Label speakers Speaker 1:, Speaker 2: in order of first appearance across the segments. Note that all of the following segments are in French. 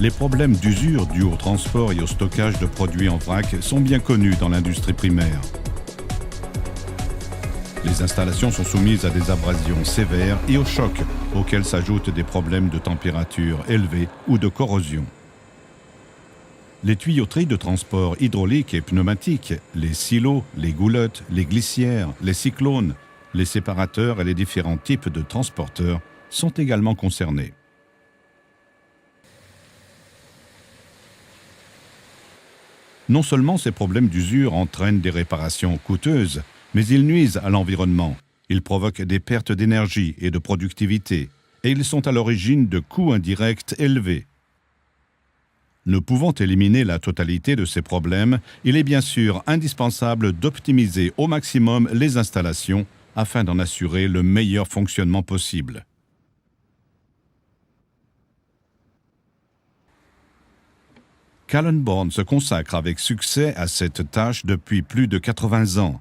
Speaker 1: Les problèmes d'usure dus au transport et au stockage de produits en vrac sont bien connus dans l'industrie primaire. Les installations sont soumises à des abrasions sévères et au choc, auxquels s'ajoutent des problèmes de température élevée ou de corrosion. Les tuyauteries de transport hydraulique et pneumatique, les silos, les goulottes, les glissières, les cyclones, les séparateurs et les différents types de transporteurs sont également concernés. Non seulement ces problèmes d'usure entraînent des réparations coûteuses, mais ils nuisent à l'environnement. Ils provoquent des pertes d'énergie et de productivité, et ils sont à l'origine de coûts indirects élevés. Ne pouvant éliminer la totalité de ces problèmes, il est bien sûr indispensable d'optimiser au maximum les installations afin d'en assurer le meilleur fonctionnement possible. Kallenborn se consacre avec succès à cette tâche depuis plus de 80 ans,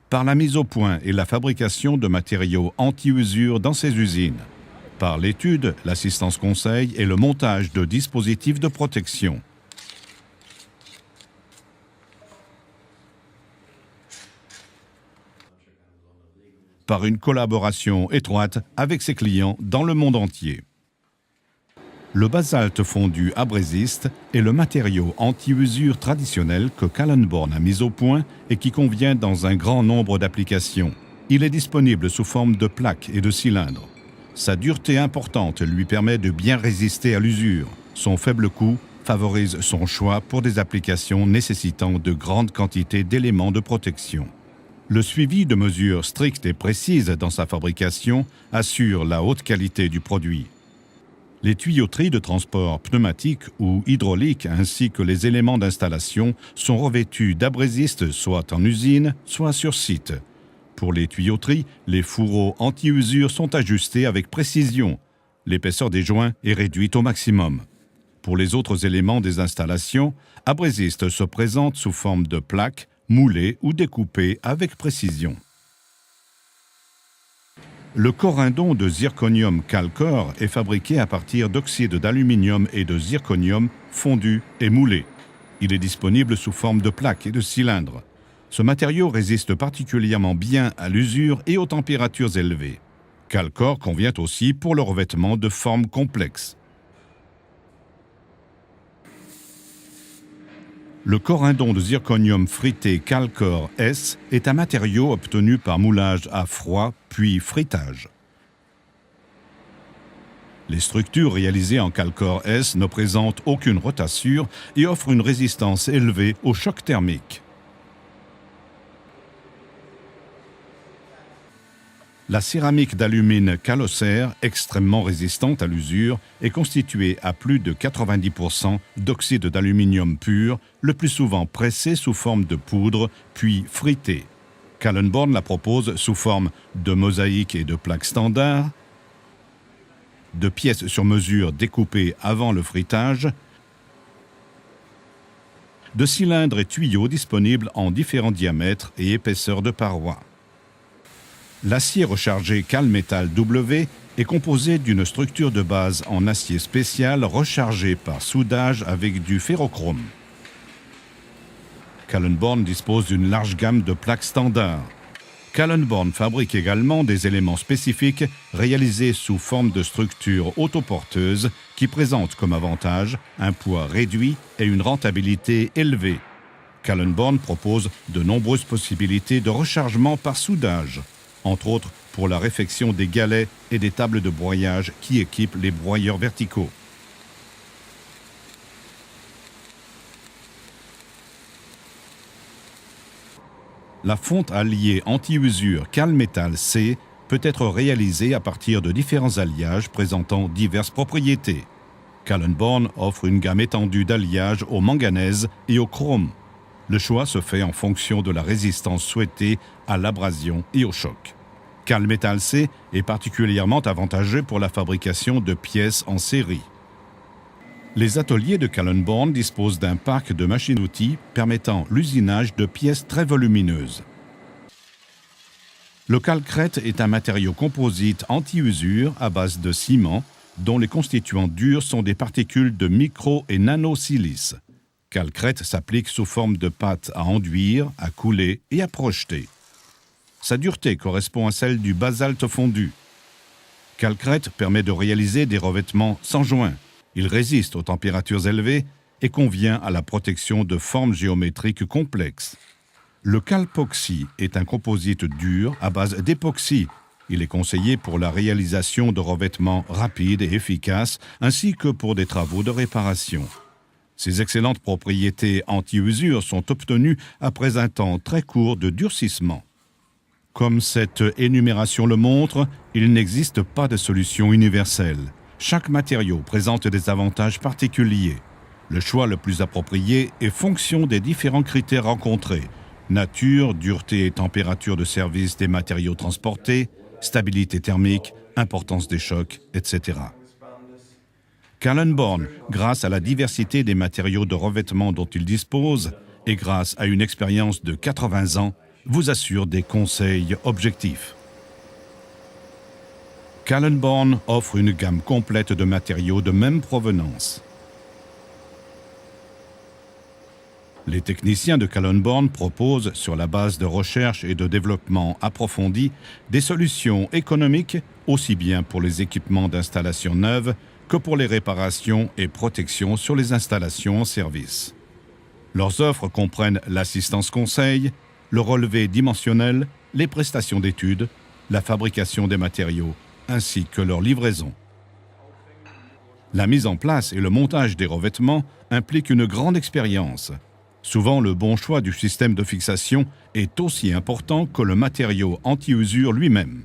Speaker 1: par la mise au point et la fabrication de matériaux anti-usure dans ses usines, par l'étude, l'assistance conseil et le montage de dispositifs de protection. Par une collaboration étroite avec ses clients dans le monde entier. Le basalte fondu abrésiste est le matériau anti-usure traditionnel que Kallenborn a mis au point et qui convient dans un grand nombre d'applications. Il est disponible sous forme de plaques et de cylindres. Sa dureté importante lui permet de bien résister à l'usure. Son faible coût favorise son choix pour des applications nécessitant de grandes quantités d'éléments de protection. Le suivi de mesures strictes et précises dans sa fabrication assure la haute qualité du produit. Les tuyauteries de transport pneumatique ou hydraulique ainsi que les éléments d'installation sont revêtus d'abrésistes soit en usine, soit sur site. Pour les tuyauteries, les fourreaux anti-usure sont ajustés avec précision. L'épaisseur des joints est réduite au maximum. Pour les autres éléments des installations, abrésistes se présentent sous forme de plaques, moulées ou découpées avec précision. Le corindon de zirconium Calcor est fabriqué à partir d'oxyde d'aluminium et de zirconium fondus et moulés. Il est disponible sous forme de plaques et de cylindres. Ce matériau résiste particulièrement bien à l'usure et aux températures élevées. Calcor convient aussi pour le revêtement de formes complexes. Le corindon de zirconium frité Calcor S est un matériau obtenu par moulage à froid puis fritage. Les structures réalisées en Calcor S ne présentent aucune rotature et offrent une résistance élevée au choc thermique. La céramique d'alumine Calocère, extrêmement résistante à l'usure, est constituée à plus de 90% d'oxyde d'aluminium pur, le plus souvent pressé sous forme de poudre, puis frité. Kallenborn la propose sous forme de mosaïques et de plaques standards, de pièces sur mesure découpées avant le fritage, de cylindres et tuyaux disponibles en différents diamètres et épaisseurs de parois. L'acier rechargé Calmetal W est composé d'une structure de base en acier spécial rechargé par soudage avec du ferrochrome. Kallenborn dispose d'une large gamme de plaques standards. Kallenborn fabrique également des éléments spécifiques réalisés sous forme de structures autoporteuses qui présentent comme avantage un poids réduit et une rentabilité élevée. Kallenborn propose de nombreuses possibilités de rechargement par soudage, entre autres pour la réfection des galets et des tables de broyage qui équipent les broyeurs verticaux. La fonte alliée anti-usure Calmetal C peut être réalisée à partir de différents alliages présentant diverses propriétés. Kallenborn offre une gamme étendue d'alliages au manganèse et au chrome. Le choix se fait en fonction de la résistance souhaitée à l'abrasion et au choc. Calmetal C est particulièrement avantageux pour la fabrication de pièces en série. Les ateliers de Kallenborn disposent d'un parc de machines-outils permettant l'usinage de pièces très volumineuses. Le calcrète est un matériau composite anti-usure à base de ciment, dont les constituants durs sont des particules de micro- et nanosilice. Calcrète s'applique sous forme de pâte à enduire, à couler et à projeter. Sa dureté correspond à celle du basalte fondu. Calcrète permet de réaliser des revêtements sans joint. Il résiste aux températures élevées et convient à la protection de formes géométriques complexes. Le calpoxy est un composite dur à base d'époxy. Il est conseillé pour la réalisation de revêtements rapides et efficaces, ainsi que pour des travaux de réparation. Ces excellentes propriétés anti-usure sont obtenues après un temps très court de durcissement. Comme cette énumération le montre, il n'existe pas de solution universelle. Chaque matériau présente des avantages particuliers. Le choix le plus approprié est fonction des différents critères rencontrés: nature, dureté et température de service des matériaux transportés, stabilité thermique, importance des chocs, etc. Kallenborn, grâce à la diversité des matériaux de revêtement dont il dispose et grâce à une expérience de 80 ans, vous assure des conseils objectifs. Kallenborn offre une gamme complète de matériaux de même provenance. Les techniciens de Kallenborn proposent, sur la base de recherche et de développement approfondis, des solutions économiques aussi bien pour les équipements d'installation neuves que pour les réparations et protections sur les installations en service. Leurs offres comprennent l'assistance conseil, le relevé dimensionnel, les prestations d'études, la fabrication des matériaux, ainsi que leur livraison. La mise en place et le montage des revêtements impliquent une grande expérience. Souvent, le bon choix du système de fixation est aussi important que le matériau anti-usure lui-même.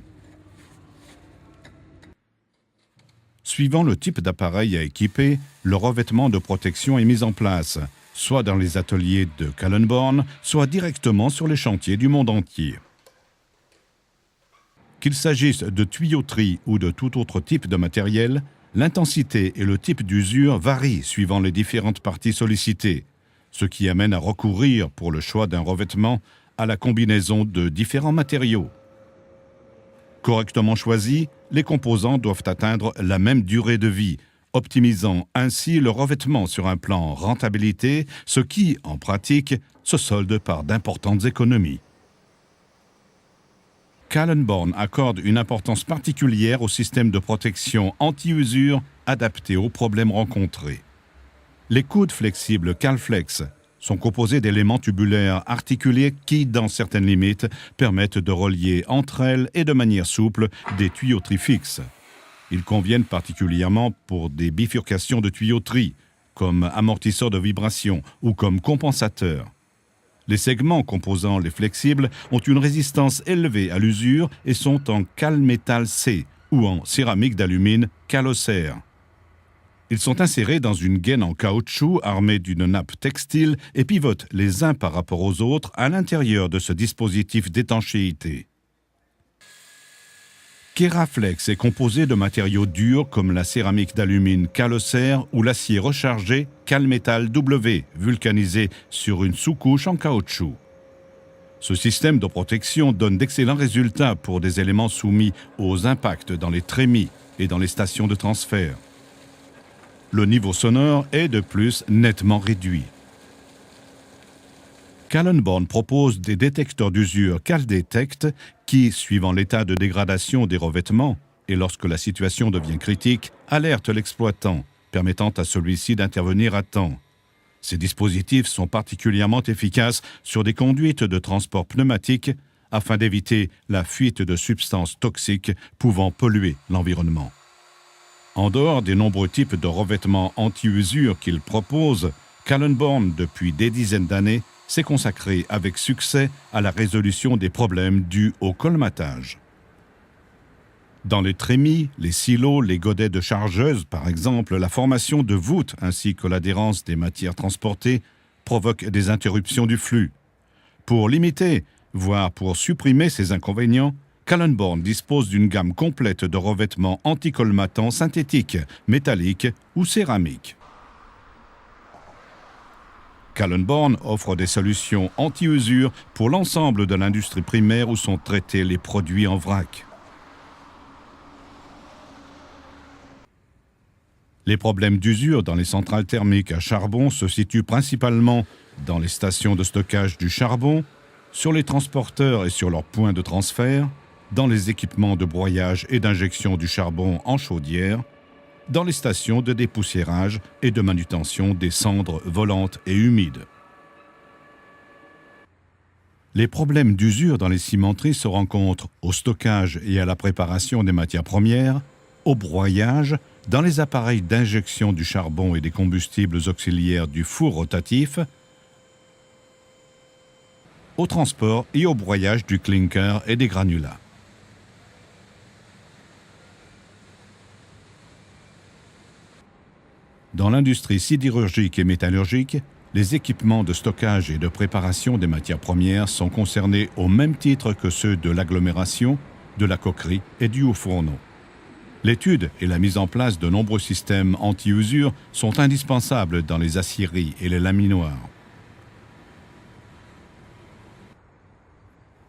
Speaker 1: Suivant le type d'appareil à équiper, le revêtement de protection est mis en place, soit dans les ateliers de Kallenborn, soit directement sur les chantiers du monde entier. Qu'il s'agisse de tuyauterie ou de tout autre type de matériel, l'intensité et le type d'usure varient suivant les différentes parties sollicitées, ce qui amène à recourir, pour le choix d'un revêtement, à la combinaison de différents matériaux. Correctement choisis, les composants doivent atteindre la même durée de vie, optimisant ainsi le revêtement sur un plan rentabilité, ce qui, en pratique, se solde par d'importantes économies. Kallenborn accorde une importance particulière au système de protection anti-usure adapté aux problèmes rencontrés. Les coudes flexibles Calflex sont composés d'éléments tubulaires articulés qui, dans certaines limites, permettent de relier entre elles et de manière souple des tuyauteries fixes. Ils conviennent particulièrement pour des bifurcations de tuyauterie, comme amortisseurs de vibration ou comme compensateurs. Les segments composant les flexibles ont une résistance élevée à l'usure et sont en Calmétal C ou en céramique d'alumine Calocère. Ils sont insérés dans une gaine en caoutchouc armée d'une nappe textile et pivotent les uns par rapport aux autres à l'intérieur de ce dispositif d'étanchéité. Keraflex est composé de matériaux durs comme la céramique d'alumine Calocère ou l'acier rechargé Calmétal W, vulcanisé sur une sous-couche en caoutchouc. Ce système de protection donne d'excellents résultats pour des éléments soumis aux impacts dans les trémies et dans les stations de transfert. Le niveau sonore est de plus nettement réduit. Kallenborn propose des détecteurs d'usure CalDetect qui, suivant l'état de dégradation des revêtements et lorsque la situation devient critique, alertent l'exploitant, permettant à celui-ci d'intervenir à temps. Ces dispositifs sont particulièrement efficaces sur des conduites de transport pneumatique afin d'éviter la fuite de substances toxiques pouvant polluer l'environnement. En dehors des nombreux types de revêtements anti-usure qu'il propose, Kallenborn, depuis des dizaines d'années, s'est consacré avec succès à la résolution des problèmes dus au colmatage. Dans les trémies, les silos, les godets de chargeuse, par exemple, la formation de voûtes ainsi que l'adhérence des matières transportées provoquent des interruptions du flux. Pour limiter, voire pour supprimer ces inconvénients, Kallenborn dispose d'une gamme complète de revêtements anticolmatants synthétiques, métalliques ou céramiques. Kallenborn offre des solutions anti-usure pour l'ensemble de l'industrie primaire où sont traités les produits en vrac. Les problèmes d'usure dans les centrales thermiques à charbon se situent principalement dans les stations de stockage du charbon, sur les transporteurs et sur leurs points de transfert, dans les équipements de broyage et d'injection du charbon en chaudière, dans les stations de dépoussiérage et de manutention des cendres volantes et humides. Les problèmes d'usure dans les cimenteries se rencontrent au stockage et à la préparation des matières premières, au broyage, dans les appareils d'injection du charbon et des combustibles auxiliaires du four rotatif, au transport et au broyage du clinker et des granulats. Dans l'industrie sidérurgique et métallurgique, les équipements de stockage et de préparation des matières premières sont concernés au même titre que ceux de l'agglomération, de la coquerie et du haut-fourneau. L'étude et la mise en place de nombreux systèmes anti-usure sont indispensables dans les aciéries et les laminoirs.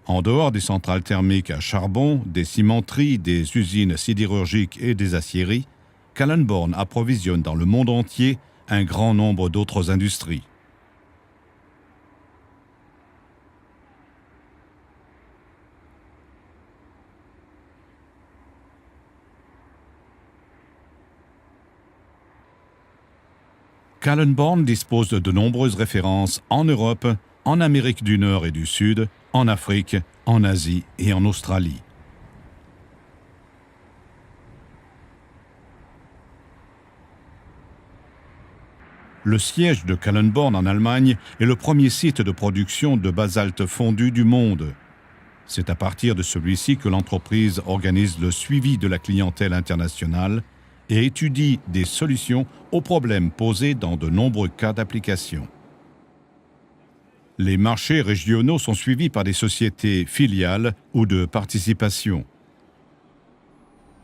Speaker 1: En dehors des centrales thermiques à charbon, des cimenteries, des usines sidérurgiques et des aciéries, Kallenborn approvisionne dans le monde entier un grand nombre d'autres industries. Kallenborn dispose de nombreuses références en Europe, en Amérique du Nord et du Sud, en Afrique, en Asie et en Australie. Le siège de Kallenborn en Allemagne est le premier site de production de basalte fondu du monde. C'est à partir de celui-ci que l'entreprise organise le suivi de la clientèle internationale et étudie des solutions aux problèmes posés dans de nombreux cas d'application. Les marchés régionaux sont suivis par des sociétés filiales ou de participation.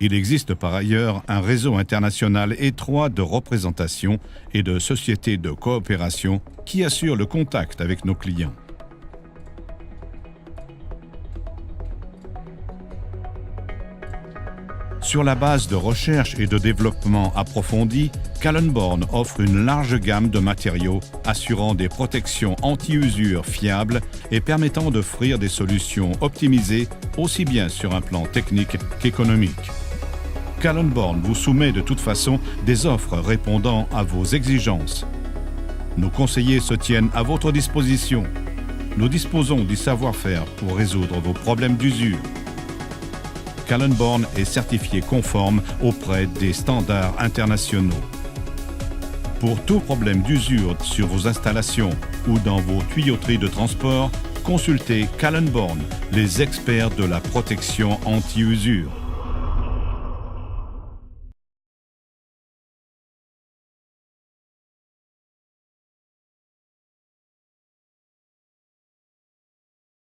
Speaker 1: Il existe par ailleurs un réseau international étroit de représentation et de sociétés de coopération qui assure le contact avec nos clients. Sur la base de recherche et de développement approfondis, Kallenborn offre une large gamme de matériaux assurant des protections anti-usure fiables et permettant d'offrir des solutions optimisées aussi bien sur un plan technique qu'économique. Kallenborn vous soumet de toute façon des offres répondant à vos exigences. Nos conseillers se tiennent à votre disposition. Nous disposons du savoir-faire pour résoudre vos problèmes d'usure. Kallenborn est certifié conforme auprès des standards internationaux. Pour tout problème d'usure sur vos installations ou dans vos tuyauteries de transport, consultez Kallenborn, les experts de la protection anti-usure.